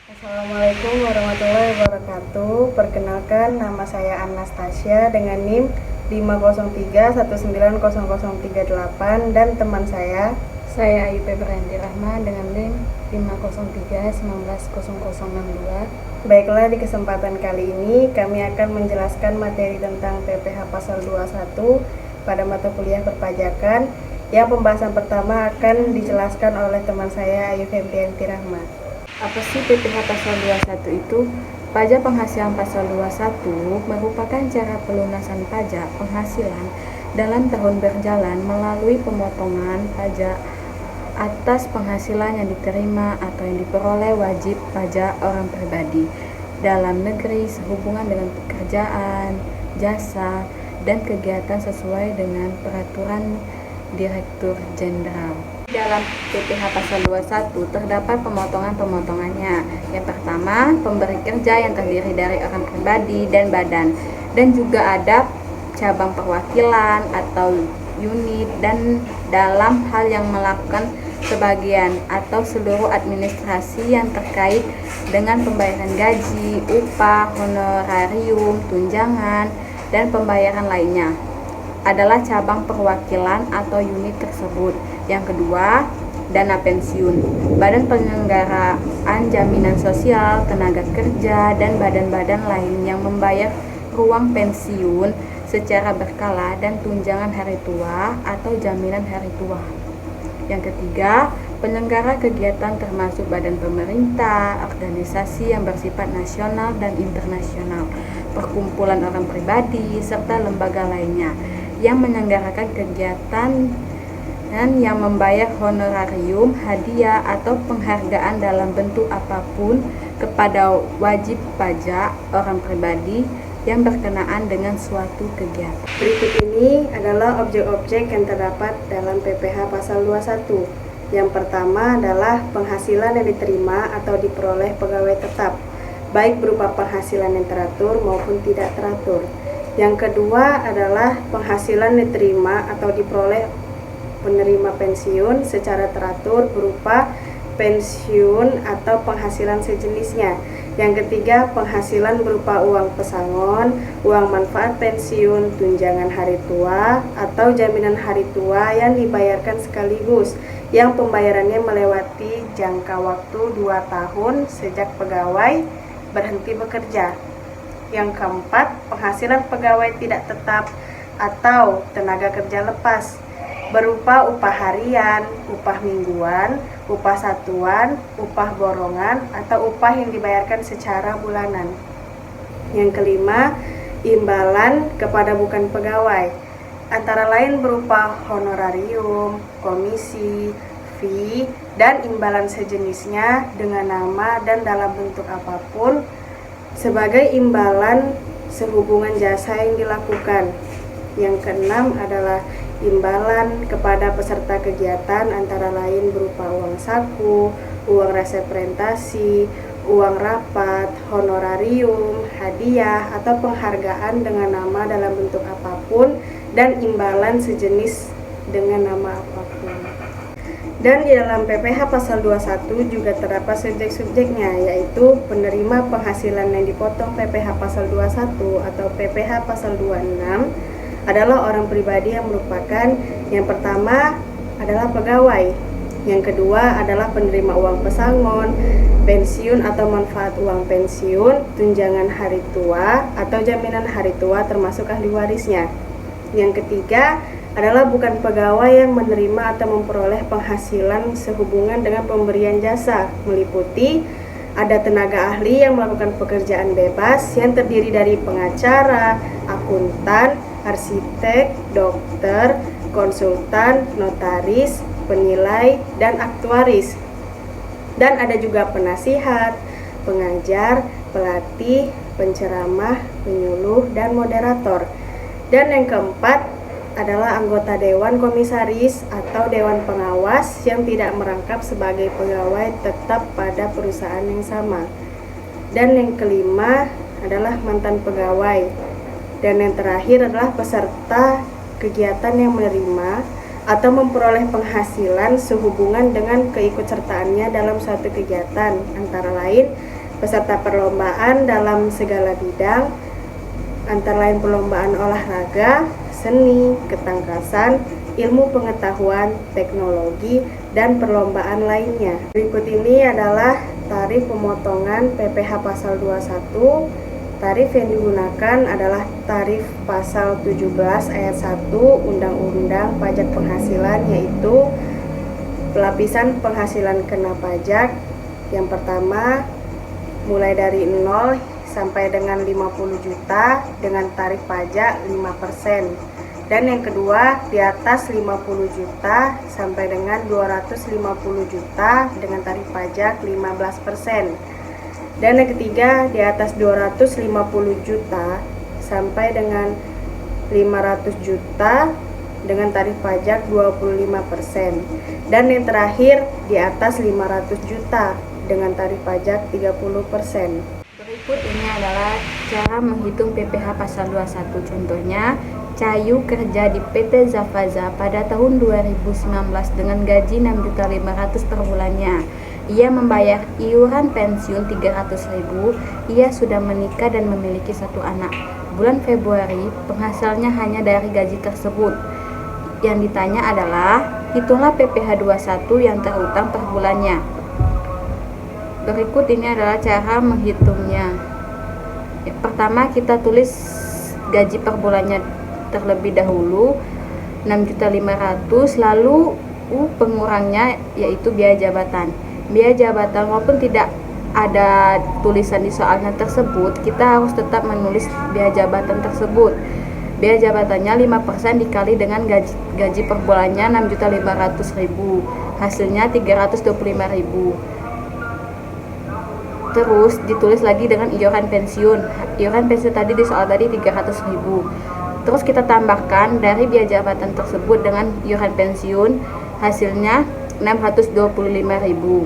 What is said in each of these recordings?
Assalamualaikum warahmatullahi wabarakatuh. Perkenalkan, nama saya Anastasia dengan NIM 503190038 dan teman Saya Ayu Febrianti Rahma dengan NIM 503190062. Baiklah, di kesempatan kali ini kami akan menjelaskan materi tentang PPh Pasal 21 pada mata kuliah perpajakan. Yang pembahasan pertama akan dijelaskan oleh teman saya Ayu Febrianti Rahma. Apa sih PPh Pasal 21 itu? Pajak penghasilan Pasal 21 merupakan cara pelunasan pajak penghasilan dalam tahun berjalan melalui pemotongan pajak atas penghasilan yang diterima atau yang diperoleh wajib pajak orang pribadi dalam negeri sehubungan dengan pekerjaan, jasa, dan kegiatan sesuai dengan peraturan Direktur Jenderal. Dalam PPh Pasal 21 terdapat pemotongan-pemotongannya. Yang pertama, pemberi kerja yang terdiri dari orang pribadi dan badan, dan juga ada cabang perwakilan atau unit, dan dalam hal yang melakukan sebagian atau seluruh administrasi yang terkait dengan pembayaran gaji, upah, honorarium, tunjangan, dan pembayaran lainnya adalah cabang perwakilan atau unit tersebut. Yang kedua, dana pensiun. Badan penyelenggaraan jaminan sosial, tenaga kerja, dan badan-badan lain yang membayar ruang pensiun secara berkala dan tunjangan hari tua atau jaminan hari tua. Yang ketiga, penyelenggara kegiatan termasuk badan pemerintah, organisasi yang bersifat nasional dan internasional, perkumpulan orang pribadi, serta lembaga lainnya yang menyelenggarakan kegiatan dan yang membayar honorarium, hadiah, atau penghargaan dalam bentuk apapun kepada wajib pajak orang pribadi yang berkenaan dengan suatu kegiatan. Berikut ini adalah objek-objek yang terdapat dalam PPh Pasal 21. Yang pertama adalah penghasilan yang diterima atau diperoleh pegawai tetap, baik berupa penghasilan yang teratur maupun tidak teratur. Yang kedua adalah penghasilan diterima atau diperoleh penerima pensiun secara teratur berupa pensiun atau penghasilan sejenisnya. Yang ketiga, penghasilan berupa uang pesangon, uang manfaat pensiun, tunjangan hari tua, atau jaminan hari tua yang dibayarkan sekaligus, yang pembayarannya melewati jangka waktu 2 tahun sejak pegawai berhenti bekerja. Yang keempat, penghasilan pegawai tidak tetap atau tenaga kerja lepas berupa upah harian, upah mingguan, upah satuan, upah borongan, atau upah yang dibayarkan secara bulanan. Yang kelima, imbalan kepada bukan pegawai, antara lain berupa honorarium, komisi, fee, dan imbalan sejenisnya dengan nama dan dalam bentuk apapun sebagai imbalan sehubungan jasa yang dilakukan. Yang keenam adalah imbalan kepada peserta kegiatan, antara lain berupa uang saku, uang representasi, uang rapat, honorarium, hadiah, atau penghargaan dengan nama dalam bentuk apapun, dan imbalan sejenis dengan nama apapun. Dan di dalam PPh Pasal 21 juga terdapat subjek-subjeknya, yaitu penerima penghasilan yang dipotong PPh Pasal 21 atau PPh Pasal 26 adalah orang pribadi yang merupakan yang pertama adalah pegawai, yang kedua adalah penerima uang pesangon, pensiun atau manfaat uang pensiun, tunjangan hari tua atau jaminan hari tua termasuk ahli warisnya. Yang ketiga adalah bukan pegawai yang menerima atau memperoleh penghasilan sehubungan dengan pemberian jasa, meliputi ada tenaga ahli yang melakukan pekerjaan bebas yang terdiri dari pengacara, akuntan, arsitek, dokter, konsultan, notaris, penilai, dan aktuaris. Dan ada juga penasihat, pengajar, pelatih, penceramah, penyuluh, dan moderator. Dan yang keempat adalah anggota Dewan Komisaris atau Dewan Pengawas yang tidak merangkap sebagai pegawai tetap pada perusahaan yang sama. Dan yang kelima adalah mantan pegawai. Dan yang terakhir adalah peserta kegiatan yang menerima atau memperoleh penghasilan sehubungan dengan keikutsertaannya dalam suatu kegiatan, antara lain Peserta perlombaan dalam segala bidang, antara lain perlombaan olahraga, seni, ketangkasan, ilmu pengetahuan, teknologi, dan perlombaan lainnya. Berikut ini adalah tarif pemotongan PPh pasal 21. Tarif yang digunakan adalah tarif pasal 17 ayat 1 Undang-Undang Pajak Penghasilan, yaitu pelapisan penghasilan kena pajak. Yang pertama, mulai dari 0 sampai dengan 50 juta dengan tarif pajak 5%. Dan yang kedua, di atas 50 juta sampai dengan 250 juta dengan tarif pajak 15%. Dan yang ketiga, di atas 250 juta sampai dengan 500 juta dengan tarif pajak 25%. Dan yang terakhir, di atas 500 juta dengan tarif pajak 30%. Berikut ini adalah cara menghitung PPh pasal 21. Contohnya, Cahayu kerja di PT Zafaza pada tahun 2019 dengan gaji 6.500.000 per bulannya. Ia membayar iuran pensiun 300.000. Ia sudah menikah dan memiliki 1 anak. Bulan Februari, penghasilannya hanya dari gaji tersebut. Yang ditanya adalah, hitunglah PPh 21 yang terutang per bulannya. Berikut ini adalah cara menghitungnya. Pertama, kita tulis gaji per bulannya terlebih dahulu 6.500.000, lalu pengurangnya yaitu biaya jabatan. Biaya jabatan walaupun tidak ada tulisan di soalnya tersebut, kita harus tetap menulis biaya jabatan tersebut. Biaya jabatannya 5% dikali dengan gaji per bulannya 6.500.000, hasilnya 325.000. Terus ditulis lagi dengan iuran pensiun. Iuran pensiun tadi di soal tadi 300.000. Terus kita tambahkan dari biaya jabatan tersebut dengan iuran pensiun, hasilnya 625.000.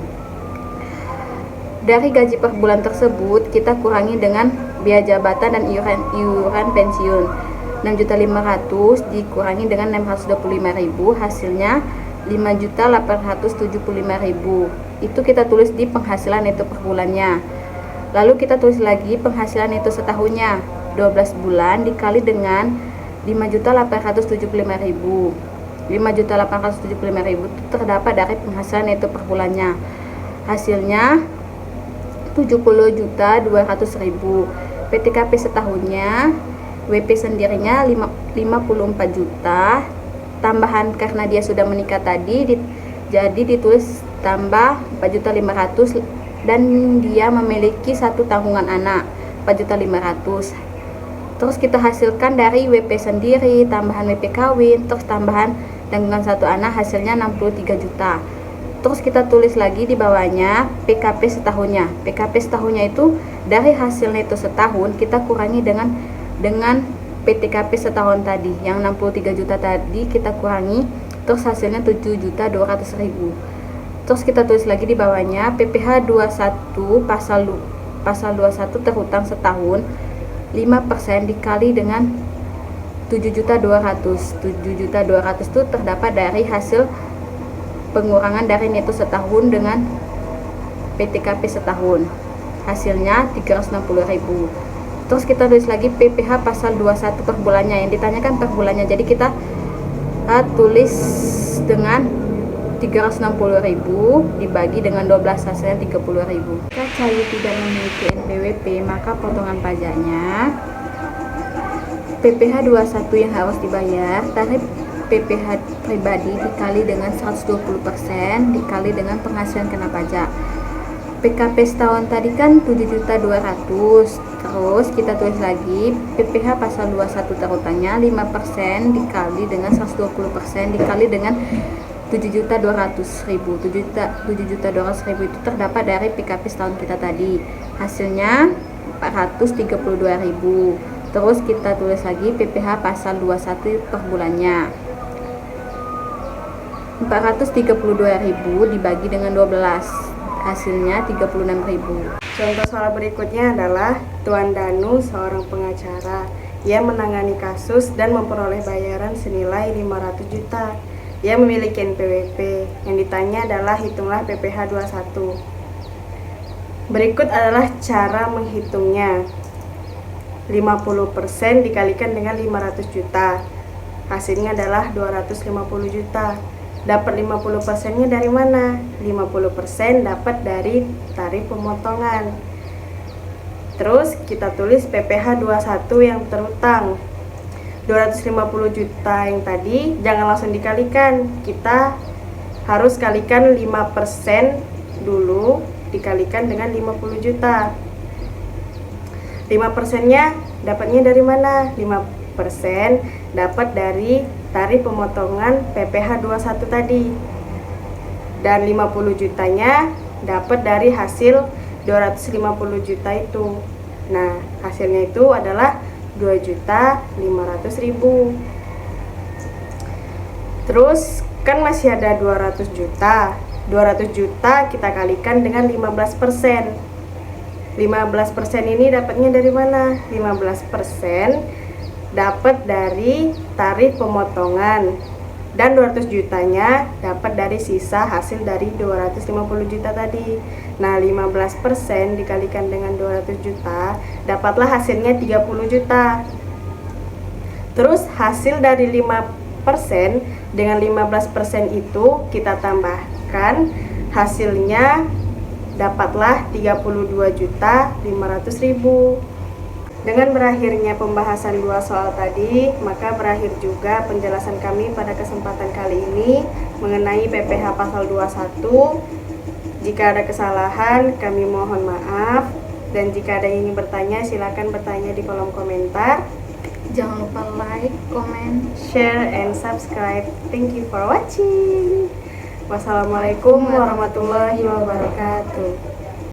Dari gaji per bulan tersebut kita kurangi dengan biaya jabatan dan iuran pensiun. 6.500.000 dikurangi dengan 625.000, hasilnya 5.875.000. Itu kita tulis di penghasilan itu per bulannya. Lalu kita tulis lagi penghasilan itu setahunnya. 12 bulan dikali dengan 5.875.000. 5.875.000 itu terdapat dari penghasilan itu per bulannya. Hasilnya 70.200.000. PTKP setahunnya, WP sendirinya 54 juta. Tambahan karena dia sudah menikah tadi, jadi ditulis tambah 4.500.000 dan dia memiliki 1 tanggungan anak 4.500.000. Terus kita hasilkan dari WP sendiri, tambahan WP kawin, terus tambahan tanggungan 1 anak, hasilnya 63 juta. Terus kita tulis lagi di bawahnya PKP setahunnya. PKP setahunnya itu dari hasilnya itu setahun kita kurangi dengan PTKP setahun tadi, yang 63 juta tadi kita kurangi, terus hasilnya 7.200.000. Terus kita tulis lagi di bawahnya PPh 21 pasal 21 terutang setahun 5% dikali dengan 7.200.000. 7.200.000 itu terdapat dari hasil pengurangan dari neto setahun dengan PTKP setahun, hasilnya 360.000. Terus kita tulis lagi PPh pasal 21 per bulannya, yang ditanyakan per bulannya, jadi kita tulis dengan 360.000 dibagi dengan 12, hasilnya 30.000. Jika Cahayu tidak memiliki NPWP, maka potongan pajaknya PPh 21 yang harus dibayar, tarif PPh pribadi dikali dengan 120% dikali dengan penghasilan kena pajak. PKP setahun tadi kan 7.200.000. Terus kita tulis lagi PPh pasal 21 terutangnya 5% dikali dengan 120% dikali dengan 7.200.000. 7.200.000 itu terdapat dari PKP setahun kita tadi, hasilnya 432.000. Terus kita tulis lagi PPh pasal 21 per bulannya, 432.000 dibagi dengan 12, hasilnya 36.000. Contoh soal berikutnya adalah Tuan Danu, seorang pengacara. Ia menangani kasus dan memperoleh bayaran senilai 500 juta. Ia memiliki NPWP. Yang ditanya adalah hitunglah PPh 21. Berikut adalah cara menghitungnya. 50% dikalikan dengan 500 juta. Hasilnya adalah 250 juta. Dapat 50%-nya dari mana? 50% dapat dari tarif pemotongan. Terus kita tulis PPh 21 yang terutang. 250 juta yang tadi jangan langsung dikalikan. Kita harus kalikan 5% dulu dikalikan dengan 50 juta. 5%-nya dapatnya dari mana? 5% dapat dari tarif pemotongan PPh 21 tadi. Dan 50 jutanya dapat dari hasil 250 juta itu. Nah, hasilnya itu adalah 2.500.000. Terus kan masih ada 200 juta. 200 juta kita kalikan dengan 15%. 15% ini dapatnya dari mana? 15% dapat dari tarif pemotongan, dan 200 jutanya dapat dari sisa hasil dari 250 juta tadi. Nah, 15% dikalikan dengan 200 juta dapatlah hasilnya 30 juta. Terus hasil dari 5% dengan 15% itu kita tambahkan, hasilnya dapatlah 32.500.000. Dengan berakhirnya pembahasan 2 soal tadi, maka berakhir juga penjelasan kami pada kesempatan kali ini mengenai PPh pasal 21. Jika ada kesalahan, kami mohon maaf, dan jika ada yang ingin bertanya, silakan bertanya di kolom komentar. Jangan lupa like, comment, share, and subscribe. Thank you for watching. Wassalamualaikum warahmatullahi wabarakatuh.